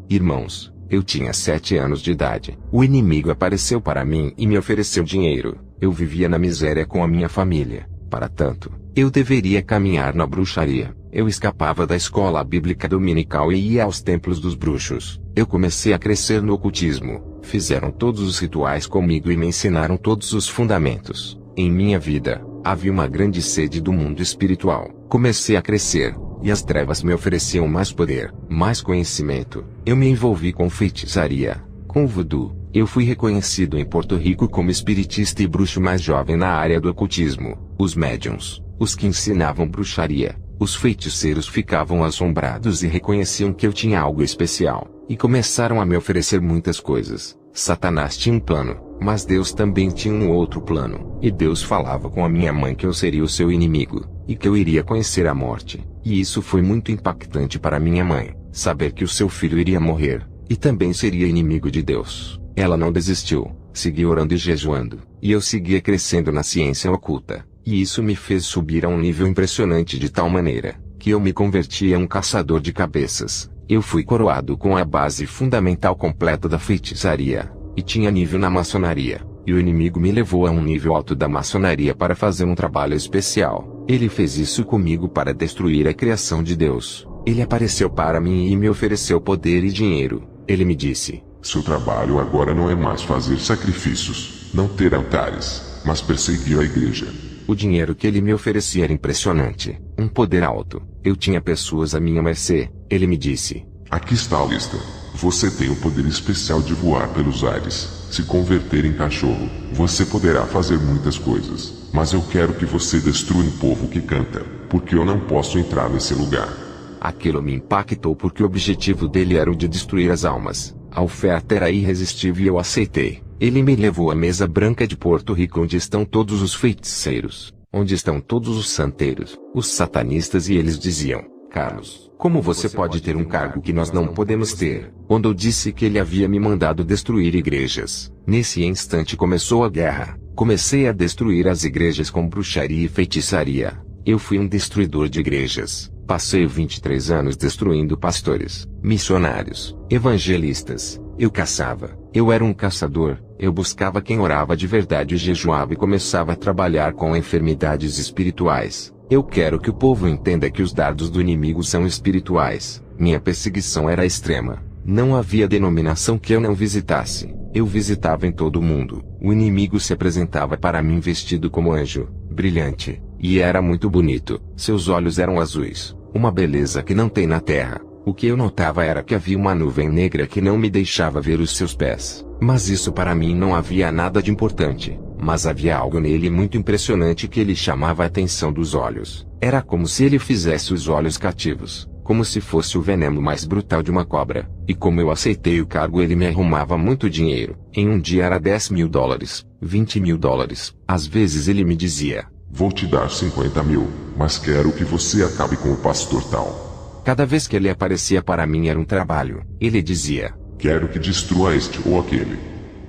Irmãos, eu tinha 7 anos de idade. O inimigo apareceu para mim e me ofereceu dinheiro. Eu vivia na miséria com a minha família. Para tanto, eu deveria caminhar na bruxaria. Eu escapava da escola bíblica dominical e ia aos templos dos bruxos. Eu comecei a crescer no ocultismo. Fizeram todos os rituais comigo e me ensinaram todos os fundamentos. Em minha vida, havia uma grande sede do mundo espiritual. Comecei a crescer, e as trevas me ofereciam mais poder, mais conhecimento. Eu me envolvi com feitiçaria, com voodoo. Eu fui reconhecido em Porto Rico como espiritista e bruxo mais jovem na área do ocultismo. Os médiuns, os que ensinavam bruxaria, os feiticeiros ficavam assombrados e reconheciam que eu tinha algo especial, e começaram a me oferecer muitas coisas. Satanás tinha um plano, mas Deus também tinha um outro plano. E Deus falava com a minha mãe que eu seria o seu inimigo, e que eu iria conhecer a morte. E isso foi muito impactante para minha mãe, saber que o seu filho iria morrer, e também seria inimigo de Deus. Ela não desistiu, seguiu orando e jejuando, e eu seguia crescendo na ciência oculta. E isso me fez subir a um nível impressionante de tal maneira, que eu me converti a um caçador de cabeças. Eu fui coroado com a base fundamental completa da feitiçaria, e tinha nível na maçonaria, e o inimigo me levou a um nível alto da maçonaria para fazer um trabalho especial. Ele fez isso comigo para destruir a criação de Deus. Ele apareceu para mim e me ofereceu poder e dinheiro. Ele me disse: seu trabalho agora não é mais fazer sacrifícios, não ter altares, mas perseguir a igreja. O dinheiro que ele me oferecia era impressionante, um poder alto. Eu tinha pessoas à minha mercê. Ele me disse: aqui está a lista. Você tem o poder especial de voar pelos ares, se converter em cachorro. Você poderá fazer muitas coisas, mas eu quero que você destrua um povo que canta, porque eu não posso entrar nesse lugar. Aquilo me impactou porque o objetivo dele era o de destruir as almas. A oferta era irresistível e eu aceitei. Ele me levou à mesa branca de Porto Rico, onde estão todos os feiticeiros, onde estão todos os santeiros, os satanistas, e eles diziam: Carlos, como você pode ter um cargo que nós não podemos ter? Quando eu disse que ele havia me mandado destruir igrejas, nesse instante começou a guerra. Comecei a destruir as igrejas com bruxaria e feitiçaria. Eu fui um destruidor de igrejas. Passei 23 anos destruindo pastores, missionários, evangelistas. Eu caçava. Eu era um caçador. Eu buscava quem orava de verdade e jejuava e começava a trabalhar com enfermidades espirituais. Eu quero que o povo entenda que os dardos do inimigo são espirituais. Minha perseguição era extrema. Não havia denominação que eu não visitasse. Eu visitava em todo o mundo. O inimigo se apresentava para mim vestido como anjo, brilhante, e era muito bonito. Seus olhos eram azuis, uma beleza que não tem na terra. O que eu notava era que havia uma nuvem negra que não me deixava ver os seus pés. Mas isso para mim não havia nada de importante. Mas havia algo nele muito impressionante que ele chamava a atenção dos olhos. Era como se ele fizesse os olhos cativos, como se fosse o veneno mais brutal de uma cobra. E como eu aceitei o cargo, ele me arrumava muito dinheiro. Em um dia era $10.000, $20.000. Às vezes ele me dizia: vou te dar 50 mil, mas quero que você acabe com o pastor tal. Cada vez que ele aparecia para mim era um trabalho. Ele dizia: quero que destrua este ou aquele.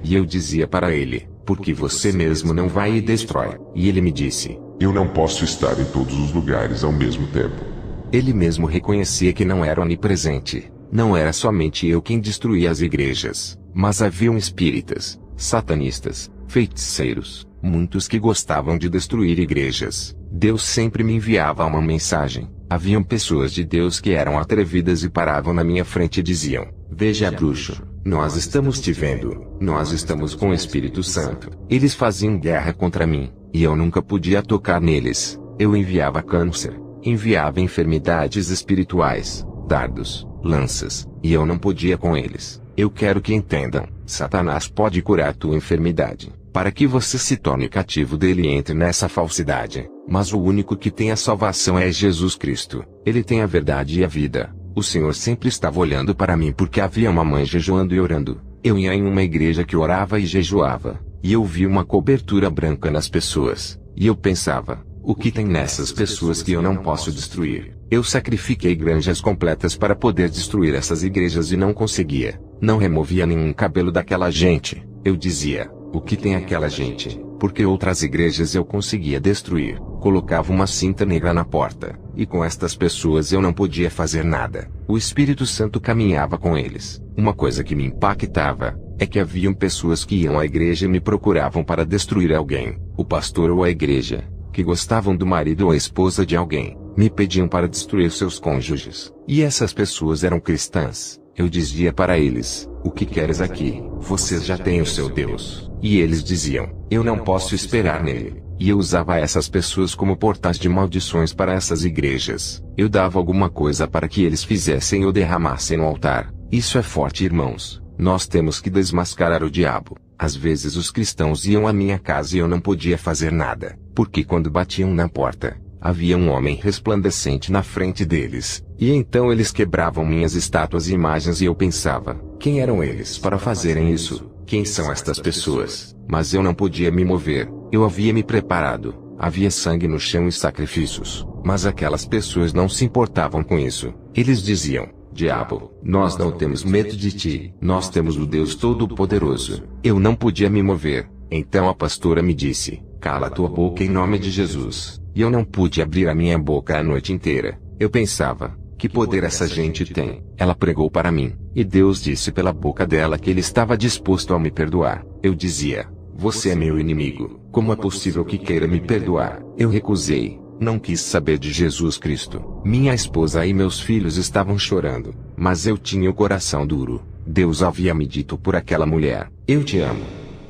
E eu dizia para ele: porque você mesmo não vai e destrói. E ele me disse: eu não posso estar em todos os lugares ao mesmo tempo. Ele mesmo reconhecia que não era onipresente. Não era somente eu quem destruía as igrejas, mas haviam espíritas, satanistas, feiticeiros, muitos que gostavam de destruir igrejas. Deus sempre me enviava uma mensagem. Haviam pessoas de Deus que eram atrevidas e paravam na minha frente e diziam: veja, bruxo, nós estamos te vendo, nós estamos com o Espírito Santo. Eles faziam guerra contra mim, e eu nunca podia tocar neles. Eu enviava câncer, enviava enfermidades espirituais, dardos, lanças, e eu não podia com eles. Eu quero que entendam: Satanás pode curar tua enfermidade, para que você se torne cativo dele e entre nessa falsidade. Mas o único que tem a salvação é Jesus Cristo. Ele tem a verdade e a vida. O Senhor sempre estava olhando para mim porque havia uma mãe jejuando e orando. Eu ia em uma igreja que orava e jejuava, e eu vi uma cobertura branca nas pessoas. E eu pensava: o que tem nessas pessoas que eu não posso destruir? Eu sacrifiquei granjas completas para poder destruir essas igrejas e não conseguia. Não removia nenhum cabelo daquela gente. Eu dizia: o que tem aquela gente? Porque outras igrejas eu conseguia destruir. colocava uma cinta negra na porta, e com estas pessoas eu não podia fazer nada. O Espírito Santo caminhava com eles. Uma coisa que me impactava é que haviam pessoas que iam à igreja e me procuravam para destruir alguém, o pastor ou a igreja, que gostavam do marido ou a esposa de alguém, me pediam para destruir seus cônjuges. E essas pessoas eram cristãs. Eu dizia para eles: o que queres aqui? Vocês já têm o seu Deus. E eles diziam: eu não posso esperar nele. E eu usava essas pessoas como portais de maldições para essas igrejas. Eu dava alguma coisa para que eles fizessem ou derramassem no altar. Isso é forte, irmãos. Nós temos que desmascarar o diabo. Às vezes os cristãos iam à minha casa e eu não podia fazer nada, porque quando batiam na porta, havia um homem resplandecente na frente deles, e então eles quebravam minhas estátuas e imagens e eu pensava: quem eram eles para fazerem isso? Quem são estas pessoas? Mas eu não podia me mover. Eu havia me preparado. Havia sangue no chão e sacrifícios. Mas aquelas pessoas não se importavam com isso. Eles diziam: diabo, nós não temos medo de ti. Nós temos o Deus Todo-Poderoso. Eu não podia me mover. Então a pastora me disse: cala tua boca em nome de Jesus. E eu não pude abrir a minha boca a noite inteira. Eu pensava: que poder essa gente tem? Ela pregou para mim, e Deus disse pela boca dela que Ele estava disposto a me perdoar. Eu dizia: você é meu inimigo, como é possível que queira me perdoar? Eu recusei, não quis saber de Jesus Cristo. Minha esposa e meus filhos estavam chorando, mas eu tinha o coração duro. Deus havia me dito por aquela mulher: eu te amo.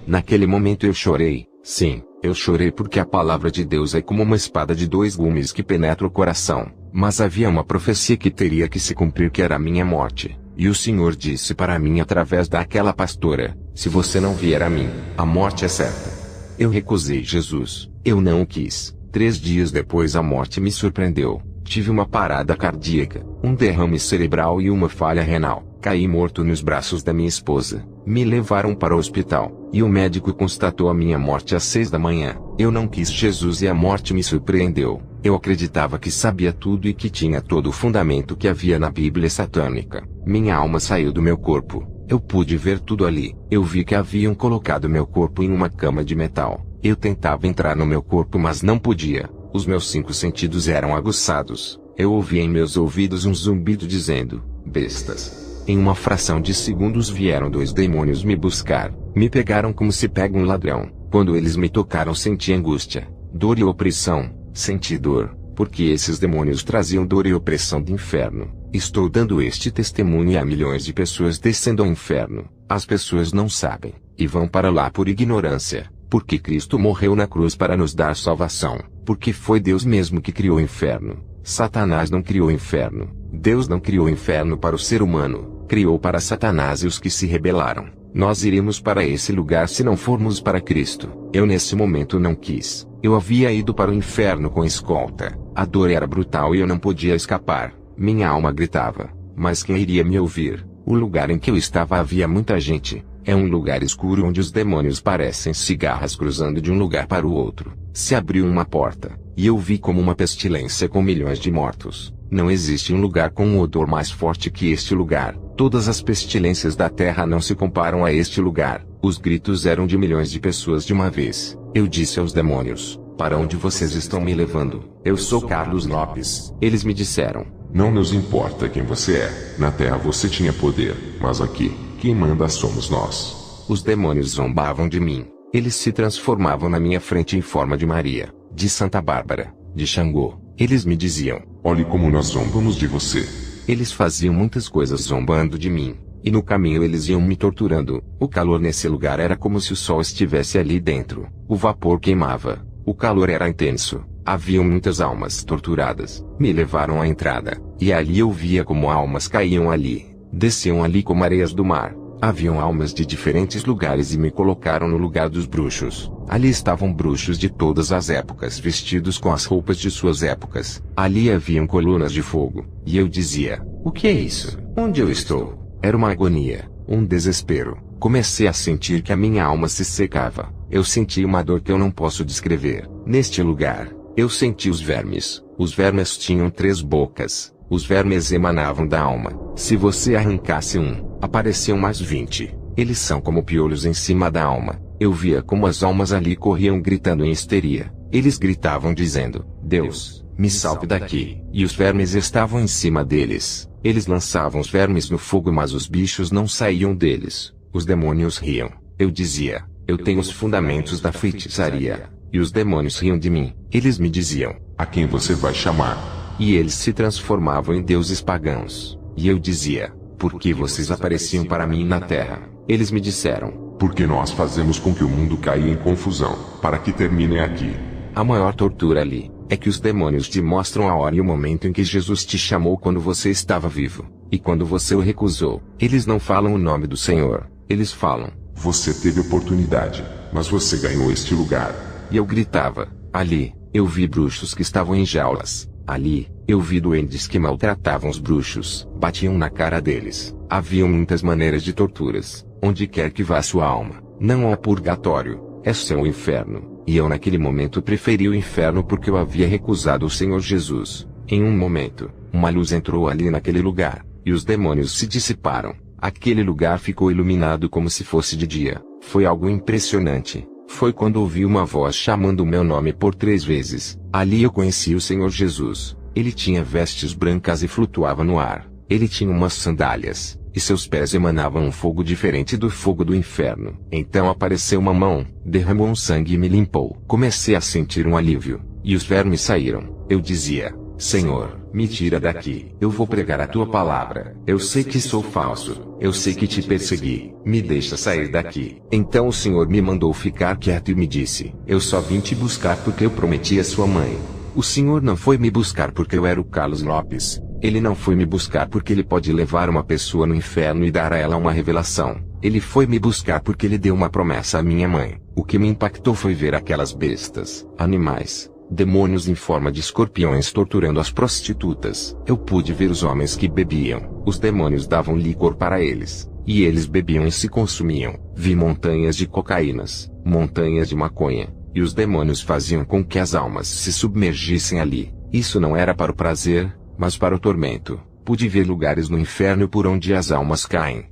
Naquele momento eu chorei, sim, eu chorei porque a palavra de Deus é como uma espada de dois gumes que penetra o coração. Mas havia uma profecia que teria que se cumprir, que era a minha morte. E o Senhor disse para mim através daquela pastora: se você não vier a mim, a morte é certa. Eu recusei Jesus, eu não o quis. 3 dias depois a morte me surpreendeu. Tive uma parada cardíaca, um derrame cerebral e uma falha renal. Caí morto nos braços da minha esposa. Me levaram para o hospital, e o médico constatou a minha morte às 6 da manhã. Eu não quis Jesus e a morte me surpreendeu. Eu acreditava que sabia tudo e que tinha todo o fundamento que havia na Bíblia satânica. Minha alma saiu do meu corpo. Eu pude ver tudo ali. Eu vi que haviam colocado meu corpo em uma cama de metal. Eu tentava entrar no meu corpo, mas não podia. Os meus 5 sentidos eram aguçados. Eu ouvia em meus ouvidos um zumbido dizendo: bestas. Em uma fração de segundos vieram 2 demônios me buscar. Me pegaram como se pega um ladrão. Quando eles me tocaram senti angústia, dor e opressão. Senti dor, porque esses demônios traziam dor e opressão do inferno. Estou dando este testemunho e há milhões de pessoas descendo ao inferno. As pessoas não sabem, e vão para lá por ignorância. Porque Cristo morreu na cruz para nos dar salvação. Porque foi Deus mesmo que criou o inferno. Satanás não criou o inferno. Deus não criou o inferno para o ser humano. Criou para Satanás e os que se rebelaram. Nós iríamos para esse lugar se não formos para Cristo. Eu nesse momento não quis. Eu havia ido para o inferno com escolta. A dor era brutal e eu não podia escapar. Minha alma gritava. Mas quem iria me ouvir? O lugar em que eu estava havia muita gente. É um lugar escuro onde os demônios parecem cigarras cruzando de um lugar para o outro. Se abriu uma porta, e eu vi como uma pestilência com milhões de mortos. Não existe um lugar com um odor mais forte que este lugar. Todas as pestilências da terra não se comparam a este lugar. Os gritos eram de milhões de pessoas de uma vez. Eu disse aos demônios: para onde vocês estão me levando? Eu sou Carlos Lopes. Eles me disseram: não nos importa quem você é. Na terra você tinha poder, mas aqui, quem manda somos nós. Os demônios zombavam de mim. Eles se transformavam na minha frente em forma de Maria, de Santa Bárbara, de Xangô. Eles me diziam: olhe como nós zombamos de você. Eles faziam muitas coisas zombando de mim. E no caminho eles iam me torturando. O calor nesse lugar era como se o sol estivesse ali dentro. O vapor queimava. O calor era intenso. Haviam muitas almas torturadas. Me levaram à entrada. E ali eu via como almas caíam ali. Desciam ali como areias do mar. Haviam almas de diferentes lugares e me colocaram no lugar dos bruxos. Ali estavam bruxos de todas as épocas vestidos com as roupas de suas épocas. Ali haviam colunas de fogo. E eu dizia: o que é isso? Onde eu estou? Era uma agonia, um desespero. Comecei a sentir que a minha alma se secava. Eu senti uma dor que eu não posso descrever. Neste lugar, eu senti os vermes. Os vermes tinham 3 bocas. Os vermes emanavam da alma. Se você arrancasse um, apareciam mais 20. Eles são como piolhos em cima da alma. Eu via como as almas ali corriam gritando em histeria. Eles gritavam dizendo: Deus, me salve daqui. E os vermes estavam em cima deles. Eles lançavam os vermes no fogo, mas os bichos não saíam deles. Os demônios riam. Eu dizia: eu tenho os fundamentos da feitiçaria. E os demônios riam de mim. Eles me diziam: a quem você vai chamar? E eles se transformavam em deuses pagãos. E eu dizia: por que vocês apareciam para mim na terra? Eles me disseram: porque nós fazemos com que o mundo caia em confusão, para que terminem aqui. A maior tortura ali é que os demônios te mostram a hora e o momento em que Jesus te chamou quando você estava vivo. E quando você o recusou, eles não falam o nome do Senhor. Eles falam: você teve oportunidade, mas você ganhou este lugar. E eu gritava: ali, eu vi bruxos que estavam em jaulas. Ali, eu vi duendes que maltratavam os bruxos, batiam na cara deles. Haviam muitas maneiras de torturas. Onde quer que vá sua alma, não há purgatório, é céu ou inferno. E eu naquele momento preferi o inferno porque eu havia recusado o Senhor Jesus. Em um momento, uma luz entrou ali naquele lugar, e os demônios se dissiparam. Aquele lugar ficou iluminado como se fosse de dia. Foi algo impressionante. Foi quando ouvi uma voz chamando o meu nome por 3 vezes. Ali eu conheci o Senhor Jesus. Ele tinha vestes brancas e flutuava no ar. Ele tinha umas sandálias, e seus pés emanavam um fogo diferente do fogo do inferno. Então apareceu uma mão, derramou um sangue e me limpou. Comecei a sentir um alívio, e os vermes saíram. Eu dizia: Senhor, me tira daqui. Eu vou pregar a tua palavra. Eu sei que sou falso. Eu sei que te persegui. Me deixa sair daqui. Então o Senhor me mandou ficar quieto e me disse: eu só vim te buscar porque eu prometi a sua mãe. O Senhor não foi me buscar porque eu era o Carlos Lopes. Ele não foi me buscar porque ele pode levar uma pessoa no inferno e dar a ela uma revelação. Ele foi me buscar porque ele deu uma promessa à minha mãe. O que me impactou foi ver aquelas bestas, animais, demônios em forma de escorpiões torturando as prostitutas. Eu pude ver os homens que bebiam. Os demônios davam licor para eles, e eles bebiam e se consumiam. Vi montanhas de cocaínas, montanhas de maconha, e os demônios faziam com que as almas se submergissem ali. Isso não era para o prazer, mas para o tormento. Pude ver lugares no inferno por onde as almas caem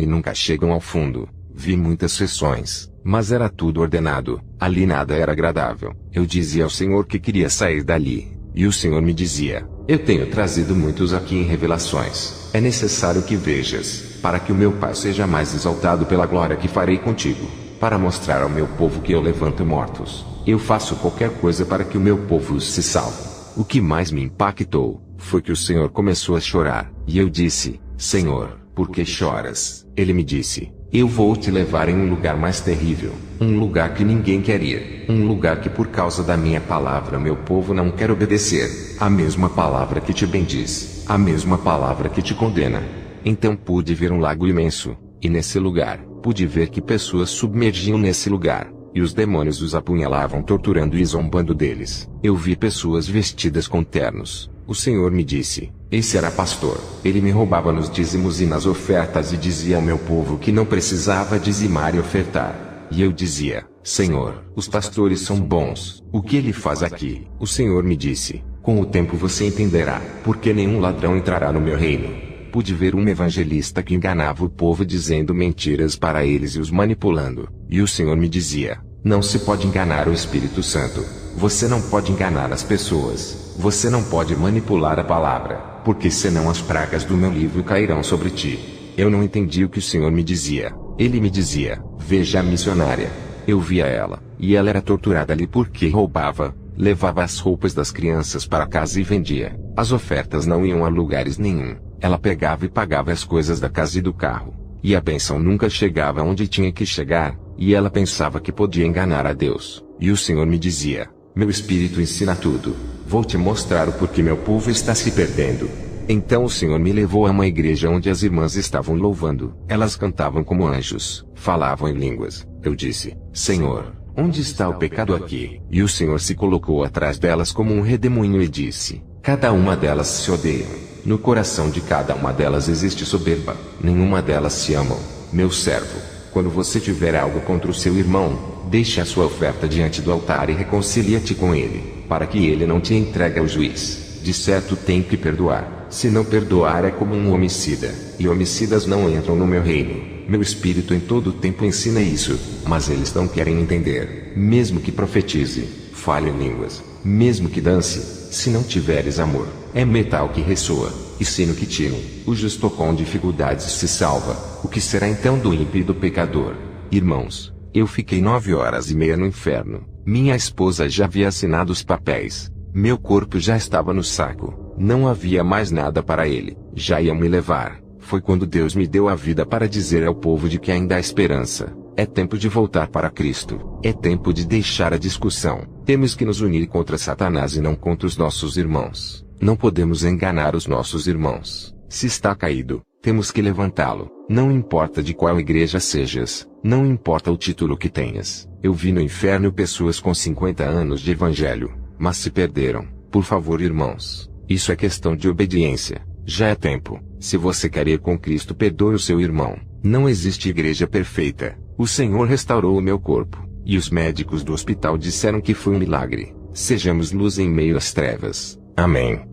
e nunca chegam ao fundo. Vi muitas sessões, mas era tudo ordenado. Ali nada era agradável. Eu dizia ao Senhor que queria sair dali, e o Senhor me dizia: eu tenho trazido muitos aqui em revelações. É necessário que vejas, para que o meu Pai seja mais exaltado pela glória que farei contigo, para mostrar ao meu povo que eu levanto mortos. Eu faço qualquer coisa para que o meu povo se salve. O que mais me impactou foi que o Senhor começou a chorar, e eu disse: Senhor, por que choras? Ele me disse: eu vou te levar em um lugar mais terrível, um lugar que ninguém quer ir, um lugar que por causa da minha palavra meu povo não quer obedecer, a mesma palavra que te bendiz, a mesma palavra que te condena. Então pude ver um lago imenso, e nesse lugar, pude ver que pessoas submergiam nesse lugar, e os demônios os apunhalavam torturando e zombando deles. Eu vi pessoas vestidas com ternos. O Senhor me disse: esse era pastor. Ele me roubava nos dízimos e nas ofertas e dizia ao meu povo que não precisava dizimar e ofertar. E eu dizia: Senhor, os pastores são bons. O que ele faz aqui? O Senhor me disse: com o tempo você entenderá, porque nenhum ladrão entrará no meu reino. Pude ver um evangelista que enganava o povo dizendo mentiras para eles e os manipulando. E o Senhor me dizia: não se pode enganar o Espírito Santo. Você não pode enganar as pessoas. Você não pode manipular a palavra, porque senão as pragas do meu livro cairão sobre ti. Eu não entendi o que o Senhor me dizia. Ele me dizia: veja a missionária. Eu via ela, e ela era torturada ali porque roubava, levava as roupas das crianças para casa e vendia. As ofertas não iam a lugares nenhum. Ela pegava e pagava as coisas da casa e do carro. E a bênção nunca chegava onde tinha que chegar, e ela pensava que podia enganar a Deus. E o Senhor me dizia: meu Espírito ensina tudo. Vou te mostrar o porquê meu povo está se perdendo. Então o Senhor me levou a uma igreja onde as irmãs estavam louvando. Elas cantavam como anjos, falavam em línguas. Eu disse: Senhor, onde está o pecado aqui? E o Senhor se colocou atrás delas como um redemoinho e disse: cada uma delas se odeiam. No coração de cada uma delas existe soberba. Nenhuma delas se amam. Meu servo, quando você tiver algo contra o seu irmão, deixe a sua oferta diante do altar e reconcilia-te com ele, para que ele não te entregue ao juiz. De certo tem que perdoar. Se não perdoar é como um homicida, e homicidas não entram no meu reino. Meu espírito em todo o tempo ensina isso, mas eles não querem entender. Mesmo que profetize, fale em línguas, mesmo que dance, se não tiveres amor, é metal que ressoa, e sino que tino. O justo com dificuldades se salva, o que será então do ímpio e do pecador? Irmãos, eu fiquei 9 horas e meia no inferno, minha esposa já havia assinado os papéis, meu corpo já estava no saco, não havia mais nada para ele, já iam me levar. Foi quando Deus me deu a vida para dizer ao povo de que ainda há esperança. É tempo de voltar para Cristo. É tempo de deixar a discussão. Temos que nos unir contra Satanás e não contra os nossos irmãos. Não podemos enganar os nossos irmãos. Se está caído, temos que levantá-lo. Não importa de qual igreja sejas. Não importa o título que tenhas. Eu vi no inferno pessoas com 50 anos de evangelho, mas se perderam. Por favor, irmãos. Isso é questão de obediência. Já é tempo. Se você quer ir com Cristo, perdoe o seu irmão. Não existe igreja perfeita. O Senhor restaurou o meu corpo, e os médicos do hospital disseram que foi um milagre. Sejamos luz em meio às trevas. Amém.